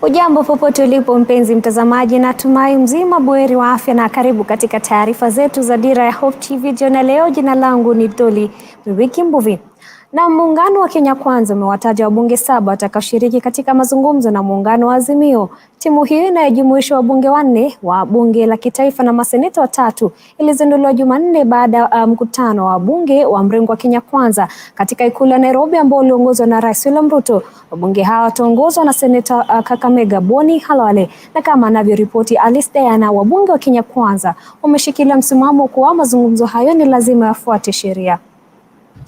Ujambo popote ulipo mpenzi mtazamaji, natumai mzima buheri wa afya na karibu katika taarifa zetu za Dira ya Hope TV jioni leo. Jina langu ni Doli Wiki Mbuvi. Na muungano wa Kenya Kwanza umewataja wabunge 7 watakaoshiriki katika mazungumzo na muungano wa Azimio. Timu hiyo inayojumuisha wabunge 4 wa bunge la kitaifa na maseneta 3 ilizinduliwa Jumanne baada ya mkutano wa wabunge wa mrengo wa Kenya Kwanza katika ikulu ya Nairobi ambao uliongozwa na Rais William Ruto. Wabunge hawa wataongozwa na seneta Kakamega Boni Halwale, na kama anavyoripoti Alice Diana, wabunge wa Kenya Kwanza wameshikilia msimamo kuwa mazungumzo hayo ni lazima yafuate sheria.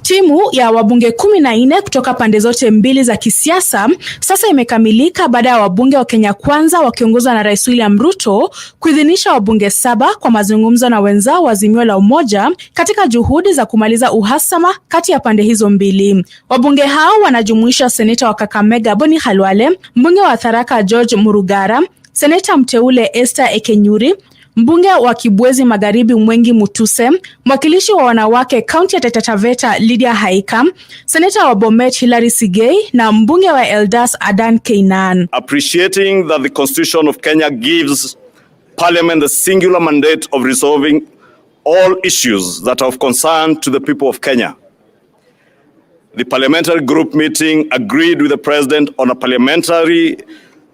Timu ya wabunge 14 kutoka pande zote mbili za kisiasa sasa imekamilika baada ya wabunge wa Kenya Kwanza wakiongozwa na Rais William Ruto kuidhinisha wabunge 7 kwa mazungumzo na wenzao wa Azimio la Umoja katika juhudi za kumaliza uhasama kati ya pande hizo mbili. Wabunge hao wanajumuisha seneta wa Kakamega Boni Halwale, mbunge wa Tharaka George Murugara, seneta mteule Esther Ekenyuri, mbunge wa Kibwezi Magharibi Mwengi Mutuse, mwakilishi wa wanawake kaunti ya Taita Taveta Lydia Haika, seneta wa Bomet Hilary Sigei na mbunge wa Eldas Adan Keinan. Appreciating that the Constitution of Kenya gives Parliament the singular mandate of resolving all issues that are of concern to the people of Kenya, the parliamentary group meeting agreed with the President on a parliamentary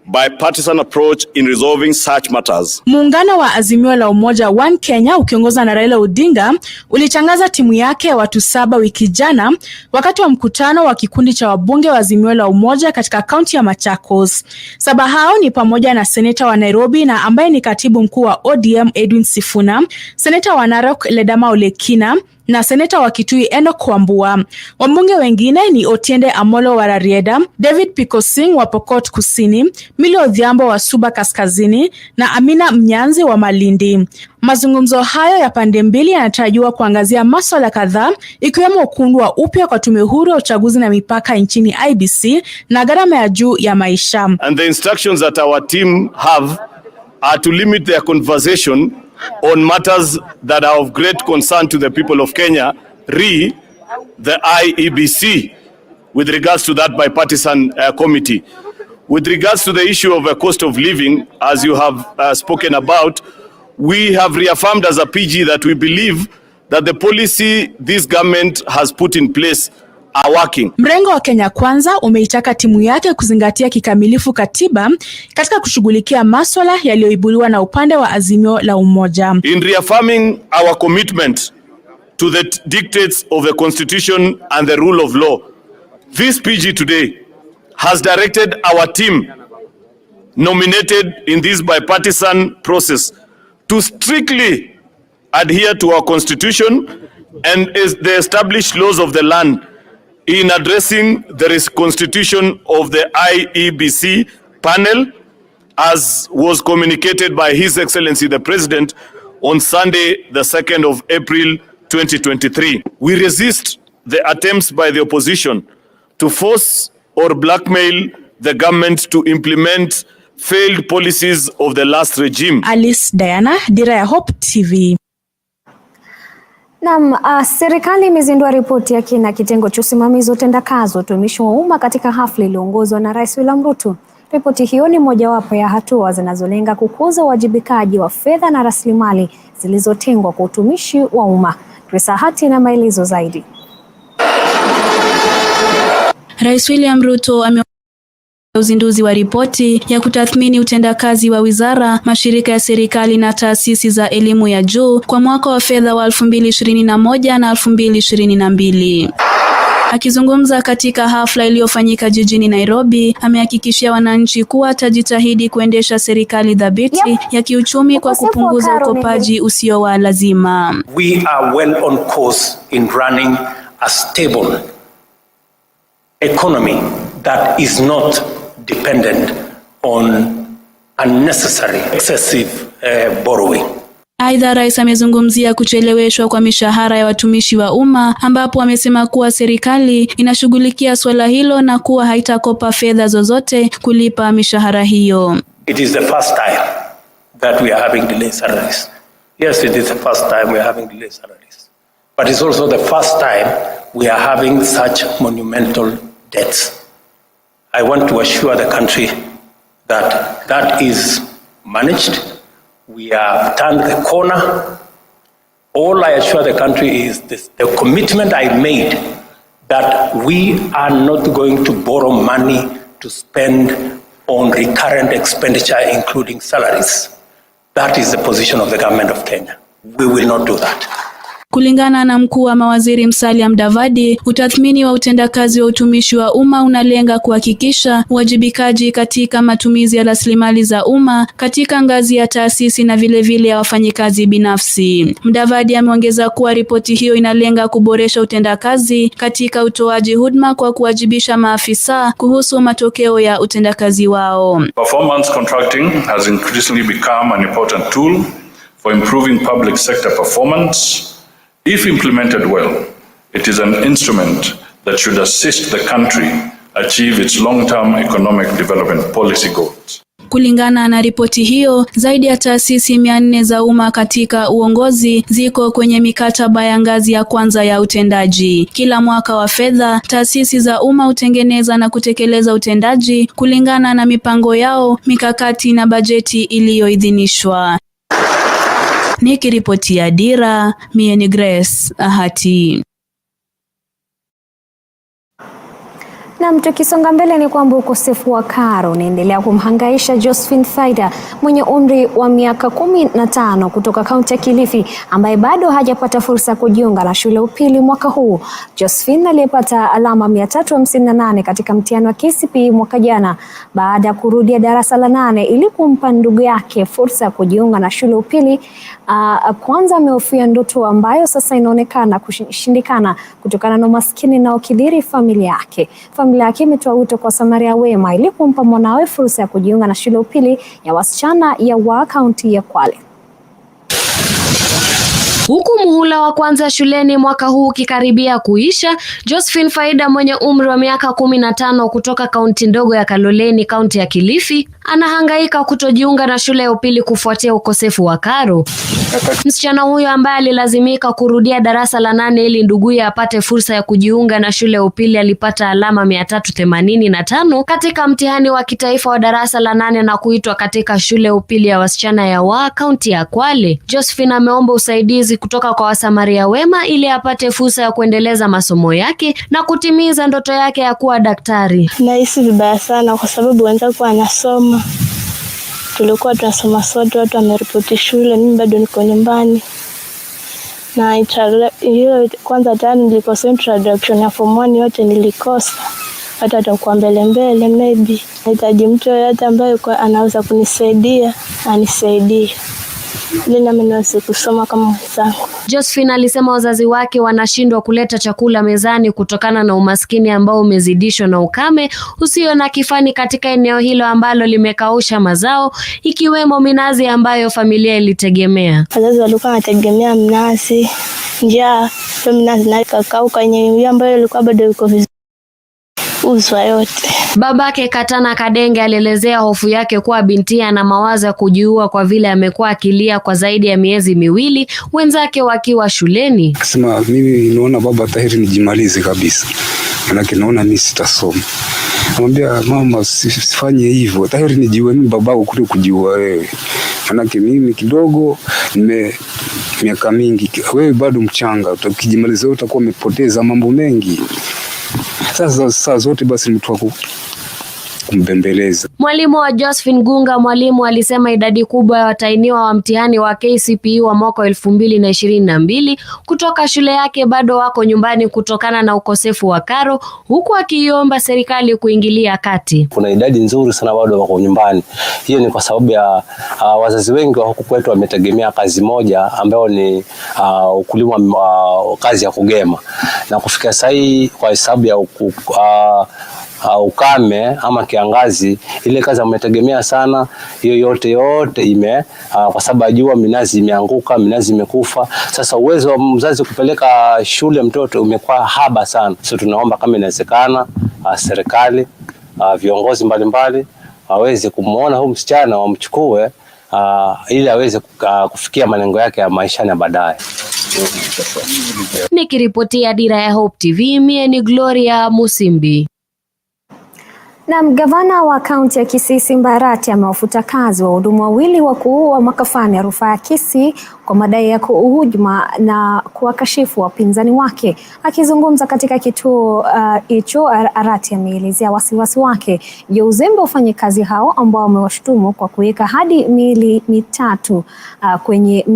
bipartisan approach in resolving such matters. Muungano wa Azimio la Umoja One Kenya ukiongozwa na Raila Odinga ulitangaza timu yake ya watu 7 wiki jana wakati wa mkutano wa kikundi cha wabunge wa Azimio la Umoja katika kaunti ya Machakos. 7 hao ni pamoja na seneta wa Nairobi na ambaye ni katibu mkuu wa ODM Edwin Sifuna, seneta wa Narok Ledama Olekina na seneta wa Kitui Enoch Wambua. Wabunge wengine ni Otiende Amolo wa Rarieda, David Pikosing wa Pokot Kusini, Millie Odhiambo wa Suba Kaskazini na Amina Mnyanzi wa Malindi. Mazungumzo hayo ya pande mbili yanatarajiwa kuangazia masuala kadhaa ikiwemo kuundwa upya kwa tume huru ya uchaguzi na mipaka nchini IEBC na gharama ya juu ya maisha. And the instructions that our team have are to limit their conversation on matters that are of great concern to the people of Kenya, the IEBC, with regards to that bipartisan committee. With regards to the issue of a cost of living, as you have spoken about, we have reaffirmed as a PG that we believe that the policy this government has put in place are working. Mrengo wa Kenya Kwanza umeitaka timu yake kuzingatia kikamilifu katiba katika kushughulikia masuala yaliyoibuliwa na upande wa Azimio la Umoja. In reaffirming our commitment to the dictates of the Constitution and the rule of law, this PG today has directed our team nominated in this bipartisan process to strictly adhere to our Constitution and the established laws of the land in addressing the constitution of the IEBC panel, as was communicated by His Excellency the President on Sunday, the 2nd of April 2023. We resist the attempts by the opposition to force or blackmail the government to implement failed policies of the last regime. Alice Diana, Dira ya Hope TV. Serikali imezindua ripoti ya kina kitengo cha usimamizi wa utendakazi wa utumishi wa umma katika hafla iliyoongozwa na Rais William Ruto. Ripoti hiyo ni mojawapo ya hatua zinazolenga kukuza uwajibikaji wa fedha na rasilimali zilizotengwa kwa utumishi wa umma. Hati na maelezo zaidi. Rais William Ruto uzinduzi wa ripoti ya kutathmini utendakazi wa wizara, mashirika ya serikali na taasisi za elimu ya juu kwa mwaka wa fedha wa 2021 na 2022. Akizungumza katika hafla iliyofanyika jijini Nairobi, amehakikishia wananchi kuwa atajitahidi kuendesha serikali dhabiti ya kiuchumi kwa kupunguza ukopaji usio wa lazima. We are well on course in running a stable economy that is not dependent on unnecessary excessive borrowing. Aidha, rais amezungumzia kucheleweshwa kwa mishahara ya watumishi wa umma, ambapo amesema kuwa serikali inashughulikia swala hilo na kuwa haitakopa fedha zozote kulipa mishahara hiyo. It is the first time that we are having delayed salaries. Yes, it is the first time we are having delayed salaries. But it's also the first time we are having such monumental debts. I want to assure the country that is managed. We have turned the corner. All I assure the country is this, the commitment I made that we are not going to borrow money to spend on recurrent expenditure, including salaries. That is the position of the government of Kenya. We will not do that. Kulingana na mkuu wa mawaziri Musalia Mudavadi, utathmini wa utendakazi wa utumishi wa umma unalenga kuhakikisha uwajibikaji katika matumizi ya rasilimali za umma katika ngazi ya taasisi na vile ya wafanyikazi binafsi. Mudavadi ameongeza kuwa ripoti hiyo inalenga kuboresha utendakazi katika utoaji huduma kwa kuwajibisha maafisa kuhusu matokeo ya utendakazi wao. Performance contracting has increasingly become an important tool for improving public sector performance. If implemented well, it is an instrument that should assist the country achieve its long-term economic development policy goals. Kulingana na ripoti hiyo, zaidi ya taasisi 400 za umma katika uongozi ziko kwenye mikataba ya ngazi ya kwanza ya utendaji. Kila mwaka wa fedha, taasisi za umma hutengeneza na kutekeleza utendaji kulingana na mipango yao, mikakati na bajeti iliyoidhinishwa. Nikiripotia Dira, mie ni Grace Ahati. Na tukisonga mbele ni kwamba ukosefu wa karo unaendelea kumhangaisha Josephine Faida mwenye umri wa miaka 15 kutoka kaunti ya Kilifi, ambaye bado hajapata fursa ya kujiunga na shule upili mwaka huu. Josephine aliyepata alama 358 katika mtihani wa KCPE mwaka jana baada ya kurudia darasa la 8 ili kumpa ndugu yake fursa ya kujiunga na shule upili, Kwanza amehofia ndoto ambayo sasa inaonekana kushindikana kutokana na umaskini na ukidhiri familia yake. Familia yake imetoa wito kwa Samaria wema ili kumpa mwanawe fursa ya kujiunga na shule upili ya wasichana ya kaunti ya Kwale. Huku muhula wa kwanza shuleni mwaka huu ukikaribia kuisha, Josephine Faida mwenye umri wa miaka 15 kutoka kaunti ndogo ya Kaloleni, kaunti ya Kilifi, anahangaika kutojiunga na shule ya upili kufuatia ukosefu wa karo. Msichana huyo ambaye alilazimika kurudia darasa la 8 ili nduguye apate fursa ya kujiunga na shule ya upili alipata alama 385 katika mtihani wa kitaifa wa darasa la 8 na kuitwa katika shule ya upili ya wasichana ya kaunti ya Kwale. Josephine ameomba usaidizi kutoka kwa wasamaria wema ili apate fursa ya kuendeleza masomo yake na kutimiza ndoto yake ya kuwa daktari. Nahisi vibaya sana kwa sababu wenzangu wanasoma. Tulikuwa tunasoma sote, watu wameripoti shule, mimi bado niko nyumbani. Na hiyo kwanza tayari nilikosa introduction ya form 1 yote nilikosa. Hata atakuwa mbele maybe. Nahitaji mtu yote ambaye anaweza kunisaidia, anisaidie. Nina mimi kusoma kama wenzangu. Josephine alisema wazazi wake wanashindwa kuleta chakula mezani kutokana na umaskini ambao umezidishwa na ukame usio na kifani katika eneo hilo ambalo limekausha mazao ikiwemo minazi ambayo familia ilitegemea. Wazazi walikuwa wanategemea mnazi, njaa, minazi na kakauka yenye ambayo ilikuwa bado iko vizuri. Uzwa yote. Babake Katana Kadenge alielezea hofu yake kuwa binti ana mawazo ya kujiua kwa vile amekuwa akilia kwa zaidi ya miezi miwili wenzake wakiwa shuleni. Akasema mimi naona baba tahiri nijimalize kabisa. Manake naona mimi sitasoma. Namwambia mama sifanye hivyo. Tahiri nijiue mimi babako kule kujiua wewe. Manake mimi kidogo miaka mingi. Wewe bado mchanga. Ukijimaliza utakuwa umepoteza mambo mengi. Sasa saa zote basi mtu wako kumbembeleza. Mwalimu wa Josephine Gunga alisema idadi kubwa ya watainiwa wa mtihani wa KCPE wa mwaka 2022 kutoka shule yake bado wako nyumbani kutokana na ukosefu wa karo, huku akiomba serikali kuingilia kati. Kuna idadi nzuri sana bado wako nyumbani. Hiyo ni kwa sababu ya wazazi wengi wa huku kwetu wametegemea kazi moja ambayo ni ukulima, kazi ya kugema. Na kufikia sasa kwa hesabu ya ukame ama kiangazi, ile kazi ametegemea sana, hiyo yote kwa sababu jua minazi imeanguka, minazi imekufa. Sasa uwezo wa mzazi kupeleka shule mtoto umekuwa haba sana. So tunaomba kama inawezekana serikali, viongozi mbalimbali waweze kumuona huyu msichana, wamchukue ili aweze kufikia malengo yake ya maisha na baadaye. Nikiripotia Dira ya Hope TV, mie ni Gloria Musimbi. Na gavana wa kaunti ya Kisii Mbarati amewafuta kazi wahudumu wawili wakuu wa makafani ya rufaa ya Kisii kwa madai ya kuhujuma na kuwakashifu wapinzani wake. Akizungumza katika kituo hicho, Arati ameelezea wasiwasi wake juu ya uzembe wa wafanyikazi hao ambao wamewashutumu kwa kuweka hadi miili mitatu kwenye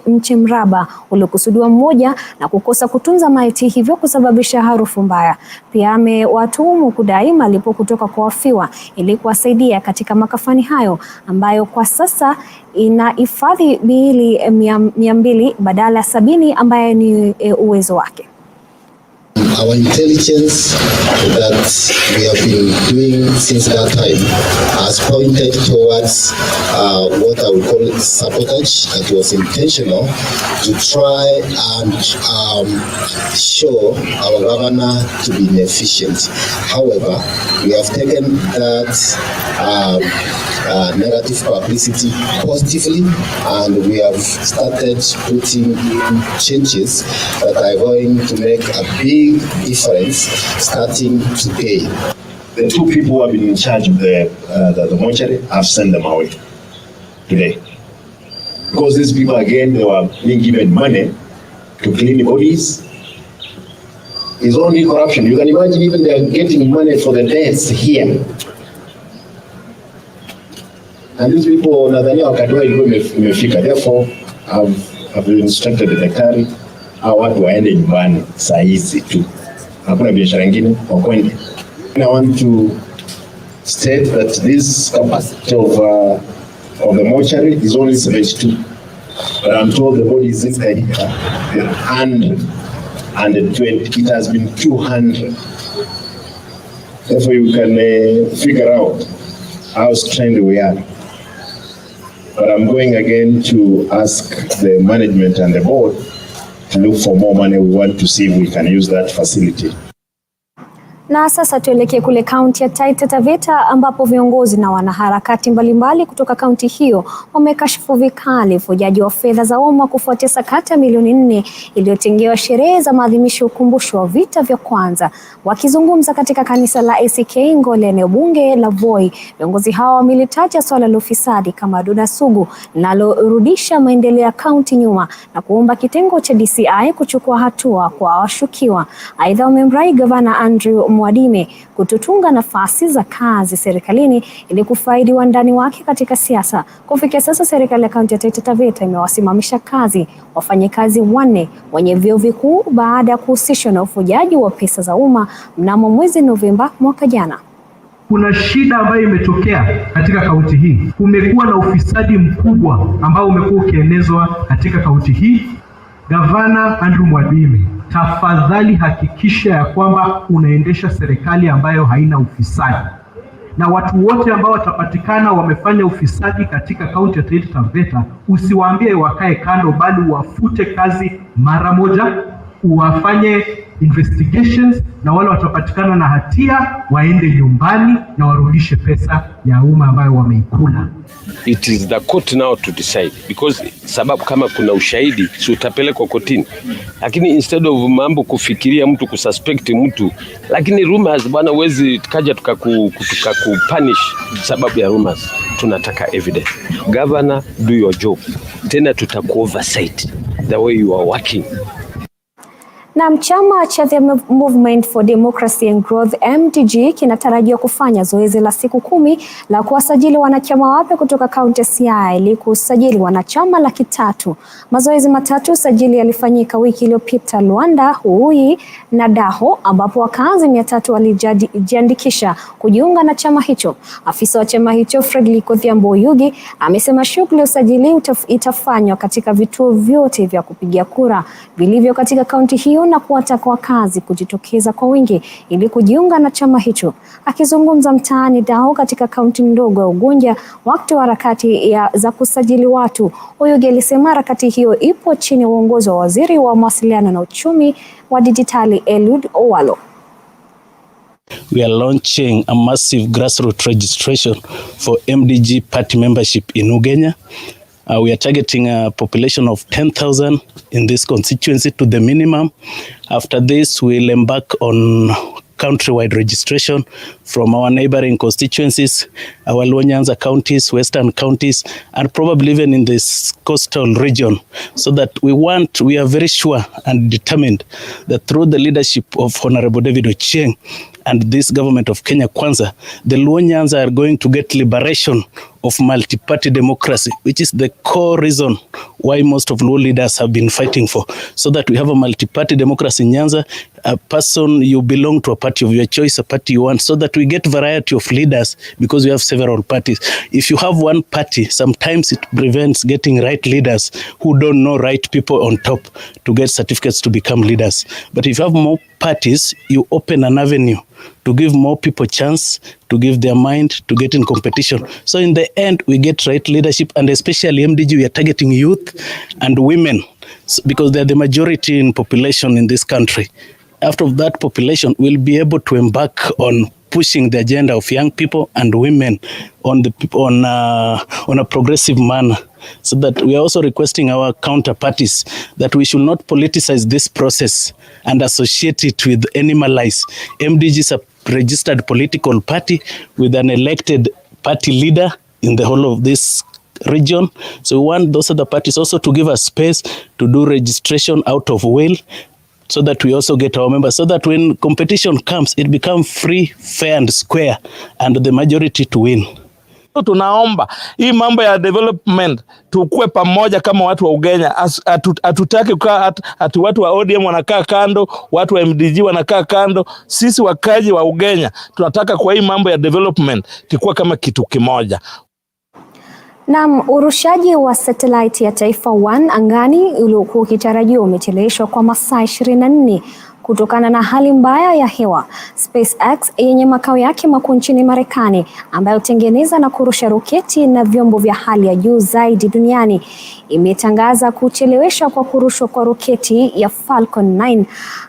mche mraba uliokusudiwa mmoja na kukosa kutunza maiti, hivyo kusababisha harufu mbaya. Pia amewatuhumu kudai malipo kutoka kwa wafiwa ili kuwasaidia katika makafani hayo ambayo kwa sasa inahifadhi miili 200 badala ya 70 ambaye ni uwezo wake. Our intelligence that we have been doing since that time has pointed towards what I would call sabotage. That was intentional to try and show our governor to be inefficient. However, we have taken that negative publicity positively, and we have started putting changes that are going to make a big difference starting today. The two people who have been in charge of the mortuary, I've sent them away today. Because these people, again, they were being given money to clean the bodies. It's only corruption. You can imagine even they are getting money for the deaths here. And these people, nadhania wakati wao ilikuwa imefika. Therefore, I've instructed the daktari hao watu waende nyumbani saa hizi tu. Hakuna biashara nyingine wakwende. I want to state that this capacity of the mortuary is only 72. But I'm told the body is inside here. 120. It has been 200. Therefore, you can figure out how strained we are. But I'm going again to ask the management and the board to look for more money. We want to see if we can use that facility. Na sasa tuelekee kule kaunti ya Taita Taveta ambapo viongozi na wanaharakati mbalimbali kutoka kaunti hiyo wamekashifu vikali ufujaji wa fedha za umma kufuatia sakata milioni 4 iliyotengewa sherehe za maadhimisho ukumbusho wa vita vya Kwanza. Wakizungumza katika kanisa la ACK Ngole, eneo bunge la Voi, viongozi hao wamelitaja swala la ufisadi kama donda sugu linalorudisha maendeleo ya kaunti nyuma na kuomba kitengo cha DCI kuchukua hatua kwa washukiwa. Aidha, wamemrai gavana Andrew Mwadime kutotunga nafasi za kazi serikalini ili kufaidi wandani wake katika siasa. Kufikia sasa, serikali ya kaunti ya Taita Taveta imewasimamisha kazi wafanyikazi 4 wenye vyeo vikuu baada ya kuhusishwa na ufujaji wa pesa za umma mnamo mwezi Novemba mwaka jana. Kuna shida ambayo imetokea katika kaunti hii. Kumekuwa na ufisadi mkubwa ambao umekuwa ukienezwa katika kaunti hii. Gavana Andrew Mwadime, tafadhali hakikisha ya kwamba unaendesha serikali ambayo haina ufisadi. Na watu wote ambao watapatikana wamefanya ufisadi katika kaunti ya Taita Taveta, usiwaambie wakae kando, bali wafute kazi mara moja, uwafanye investigations, na wale watapatikana na hatia waende nyumbani na warudishe pesa ya umma ambayo wameikula. It is the court now to decide, because sababu kama kuna ushahidi si utapelekwa kotini, lakini instead of mambo kufikiria mtu kususpect mtu, lakini rumors bwana, uwezi kaja tukakupunish sababu ya rumors. Tunataka evidence. Governor, do your job. Tena tutakuoversight the way you are working. Na chama cha The Movement for Democracy and Growth MDG kinatarajiwa kufanya zoezi la siku 10 la kuwasajili wanachama wapya kutoka kaunti ya Siaya ili kusajili wanachama 300,000. Mazoezi matatu usajili yalifanyika wiki iliyopita Luanda, Hui na Daho, ambapo wakazi 300 walijiandikisha kujiunga na chama hicho. Afisa wa chama hicho Fredrick Odhiambo Yugi amesema shughuli ya usajili itafanywa katika vituo vyote vya kupigia kura vilivyo katika kaunti hiyo na kuwataka wakazi kujitokeza kwa wingi ili kujiunga na chama hicho. Akizungumza mtaani Daho katika kaunti ndogo ya Ugunja wakati wa harakati za kusajili watu, Oyugi alisema harakati hiyo ipo chini ya uongozi wa waziri wa mawasiliano na uchumi wa dijitali Eliud Owalo. We are launching a massive grassroots registration for MDG party membership in Ugenya. We are targeting a population of 10,000 in this constituency to the minimum. After this, we'll embark on countrywide registration from our neighboring constituencies, our Luo Nyanza counties, western counties, and probably even in this coastal region, so that we are very sure and determined that through the leadership of Honorable David Ochieng and this government of Kenya Kwanza, the Luo Nyanza are going to get liberation of multi-party democracy, which is the core reason why most of Luo leaders have been fighting for, so that we have a multi-party democracy in Nyanza, a person, you belong to a party of your choice, a party you want, so that we get variety of leaders, because we have several parties. If you have one party, sometimes it prevents getting right leaders who don't know right people on top to get certificates to become leaders. But if you have more parties, you open an avenue to give more people chance to give their mind to get in competition. So in the end, we get right leadership, and especially MDG, we are targeting youth and women because they are the majority in population in this country. After that population, we'll be able to embark on pushing the agenda of young people and women on a progressive manner. So that we are also requesting our counterparties that we should not politicize this process and associate it with animalize. MDG is a registered political party with an elected party leader in the whole of this region. So we want those other parties also to give us space to do registration out of will, so that we also get our members, so that when competition comes, it becomes free, fair and square, and the majority to win. Tunaomba hii mambo ya development tukue pamoja kama watu wa Ugenya. Hatutaki kukaa ati watu wa ODM wanakaa kando, watu wa MDG wanakaa kando. Sisi wakaji wa Ugenya tunataka kwa hii mambo ya development tukue kama kitu kimoja. Na urushaji wa satellite ya Taifa 1 angani uliokuwa ukitarajiwa umecheleweshwa kwa masaa 24 kutokana na hali mbaya ya hewa. SpaceX yenye makao yake makuu nchini Marekani, ambayo hutengeneza na kurusha roketi na vyombo vya hali ya juu zaidi duniani, imetangaza kucheleweshwa kwa kurushwa kwa roketi ya Falcon 9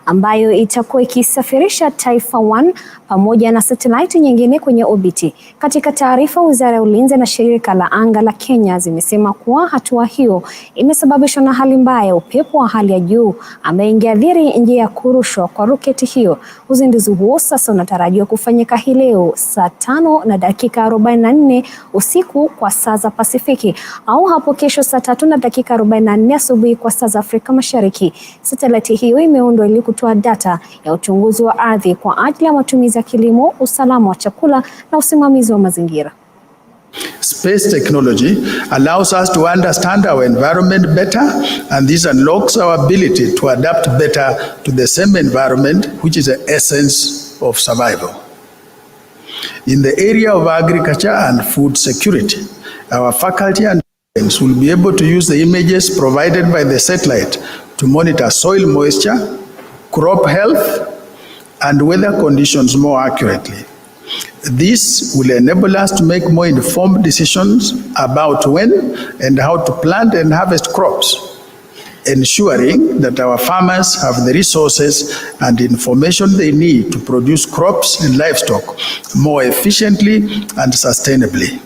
ambayo itakuwa ikisafirisha Taifa 1 pamoja na satellite nyingine kwenye orbiti. Katika taarifa, Wizara ya Ulinzi na Shirika la Anga la Kenya zimesema kuwa hatua hiyo imesababishwa na hali mbaya ya upepo wa hali ya juu ambayo ingeathiri njia ya kurushwa kwa roketi hiyo. Uzinduzi huo sasa unatarajiwa kufanyika hii leo saa 5:44 usiku kwa saa za Pasifiki, au hapo kesho saa 3:44 asubuhi kwa saa za Afrika Mashariki. Satellite hiyo imeundwa ili kutoa data ya uchunguzi wa ardhi kwa ajili ya matumizi ya kilimo, usalama wa chakula na usimamizi wa mazingira. Space technology allows us to understand our environment better, and this unlocks our ability to adapt better to the same environment, which is the essence of survival. In the area of agriculture and food security, our faculty and students will be able to use the images provided by the satellite to monitor soil moisture, crop health, and weather conditions more accurately. This will enable us to make more informed decisions about when and how to plant and harvest crops, ensuring that our farmers have the resources and information they need to produce crops and livestock more efficiently and sustainably.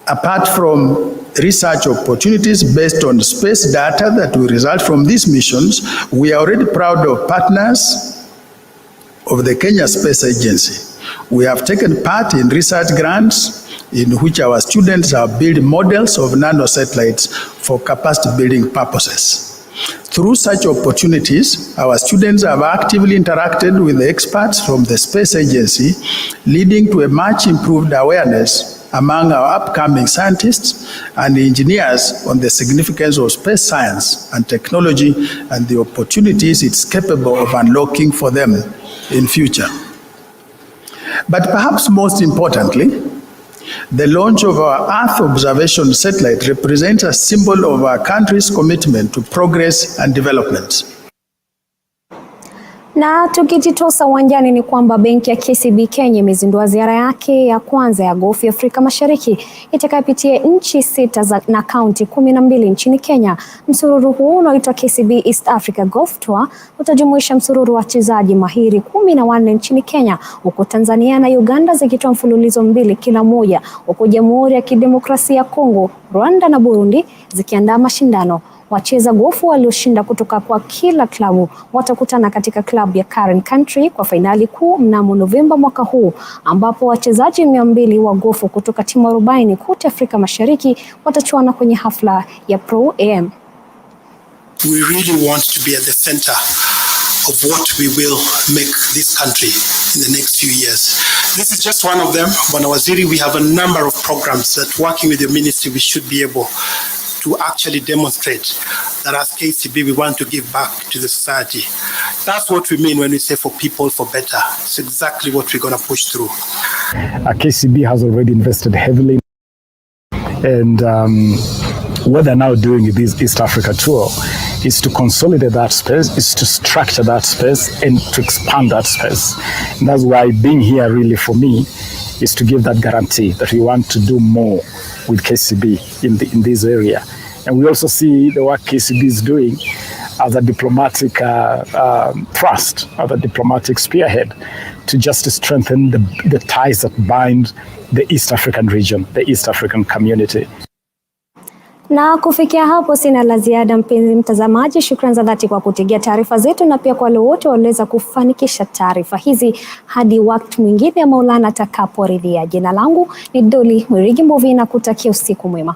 Apart from research opportunities based on space data that will result from these missions, we are already proud of partners of the Kenya Space Agency. We have taken part in research grants in which our students have built models of nanosatellites for capacity building purposes. Through such opportunities, our students have actively interacted with the experts from the Space Agency, leading to a much improved awareness among our upcoming scientists and engineers on the significance of space science and technology and the opportunities it's capable of unlocking for them in future. But perhaps most importantly, the launch of our Earth observation satellite represents a symbol of our country's commitment to progress and development. Na tukijitosa uwanjani ni kwamba benki ya KCB Kenya imezindua ziara yake ya kwanza ya gofu ya Afrika Mashariki itakayopitia nchi 6 na kaunti 12 nchini Kenya. Msururu huu unaoitwa KCB East Africa Golf Tour utajumuisha msururu wa wachezaji mahiri 14 nchini Kenya, huku Tanzania na Uganda zikitoa mfululizo 2 kila moja, huku Jamhuri ya Kidemokrasia ya Kongo, Rwanda na Burundi zikiandaa mashindano. Wacheza gofu walioshinda kutoka kwa kila klabu watakutana katika klabu ya Karen Country kwa fainali kuu mnamo Novemba mwaka huu, ambapo wachezaji 200 wa gofu kutoka timu 40 kote Afrika Mashariki watachuana kwenye hafla ya Pro AM. We really want to be at the center of what we will make this country in the next few years. This is just one of them. Bwana Waziri, we have a number of programs that, working with the ministry, we should be able to actually demonstrate that as KCB we want to give back to the society. That's what we mean when we say for people, for better. It's exactly what we're going to push through. KCB has already invested heavily, and what they're now doing with this East Africa tour is to consolidate that space, is to structure that space and to expand that space. And that's why being here really for me is to give that guarantee that we want to do more with KCB in this area. And we also see the work KCB is doing as a diplomatic thrust, as a diplomatic spearhead to just strengthen the ties that bind the East African region, the East African community. Na kufikia hapo sina la ziada, mpenzi mtazamaji. Shukrani za dhati kwa kutegea taarifa zetu, na pia kwa wale wote waliweza kufanikisha taarifa hizi. Hadi wakati mwingine Maulana atakaporidhia. Jina langu ni Doli Mwirigi Mbovi na kutakia usiku mwema.